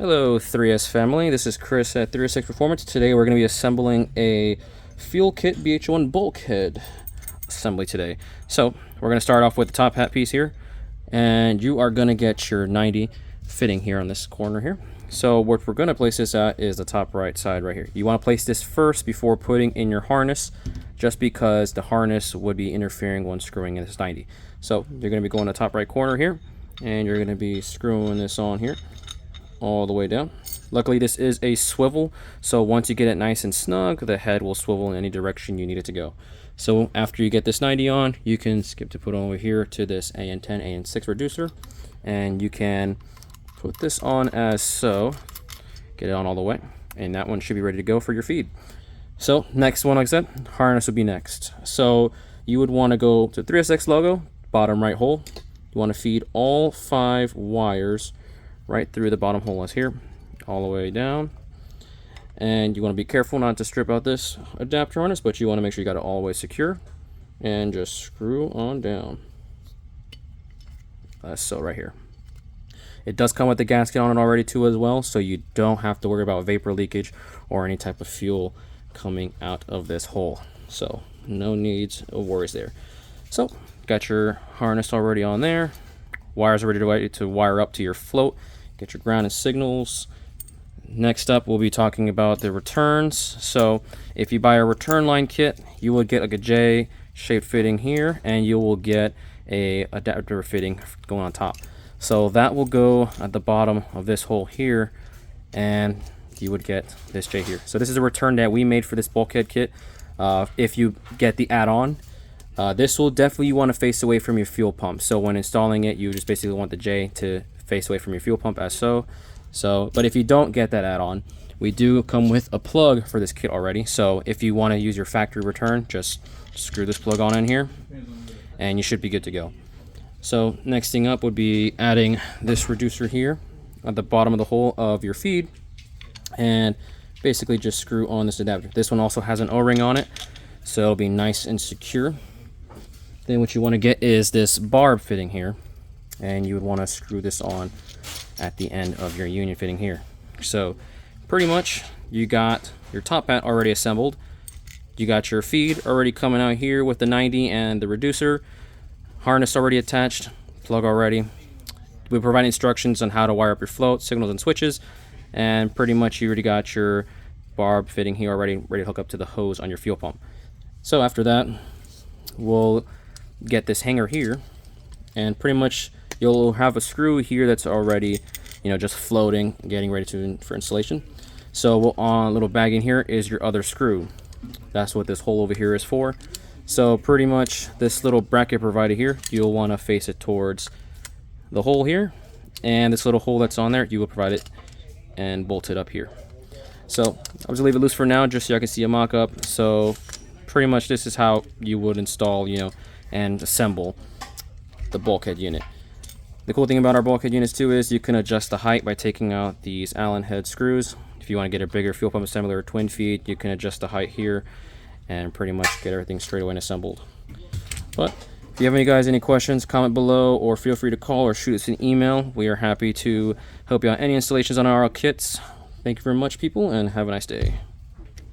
Hello 3S family, this is Chris at 3S Performance. Today we're going to be assembling a Fuel Kit BH01 Bulkhead assembly today. So we're going to start off with the top hat piece here, and you are going to get your 90 fitting here on this corner here. So what we're going to place this at is the top right side right here. You want to place this first before putting in your harness, just because the harness would be interfering when screwing in this 90. So you're going to be going to the top right corner here, and you're going to be screwing this on here all the way down. Luckily this is a swivel, so once you get it nice and snug, the head will swivel in any direction you need it to go. So after you get this 90 on, you can skip to put over here to this AN10, AN6 reducer, and you can put this on as so, get it on all the way, and that one should be ready to go for your feed. So next one, like I said, harness would be next. So you would want to go to 3SX logo, bottom right hole. You want to feed all 5 wires right through the bottom hole as here, all the way down. And you want to be careful not to strip out this adapter harness, but you want to make sure you got it all the way secure, and just screw on down. So right here. It does come with the gasket on it already too as well, so you don't have to worry about vapor leakage or any type of fuel coming out of this hole. So no needs of worries there. So got your harness already on there. Wires are ready to wire up to your float. Get your ground and signals. Next up, we'll be talking about the returns. So if you buy a return line kit, you will get like a J-shaped fitting here, and you will get a adapter fitting going on top. So that will go at the bottom of this hole here, and you would get this J here. So this is a return that we made for this bulkhead kit. If you get the add-on, this will definitely want to face away from your fuel pump. So when installing it, you just basically want the J to face away from your fuel pump as so. But if you don't get that add-on, we do come with a plug for this kit already. So if you want to use your factory return, just screw this plug on in here, and you should be good to go. So next thing up would be adding this reducer here at the bottom of the hole of your feed, and basically just screw on this adapter. This one also has an O-ring on it, so it'll be nice and secure. Then what you want to get is this barb fitting here, and you would want to screw this on at the end of your union fitting here. So pretty much you got your top hat already assembled. You got your feed already coming out here with the 90 and the reducer. Harness already attached, plug already. We provide instructions on how to wire up your float, signals, and switches. And pretty much you already got your barb fitting here already ready to hook up to the hose on your fuel pump. So after that, we'll get this hanger here, and pretty much you'll have a screw here that's already, just floating, getting ready for installation. So on a little bag in here is your other screw. That's what this hole over here is for. So pretty much this little bracket provided here, you'll want to face it towards the hole here, and this little hole that's on there, you will provide it and bolt it up here. So I'll just leave it loose for now, just so I can see a mock-up. So pretty much this is how you would install, and assemble the bulkhead unit. The cool thing about our bulkhead units too is you can adjust the height by taking out these Allen head screws. If you want to get a bigger fuel pump assembly or twin feed, you can adjust the height here and pretty much get everything straight away and assembled. But if you have any questions, comment below, or feel free to call or shoot us an email. We are happy to help you out any installations on our kits. Thank you very much, people, and have a nice day.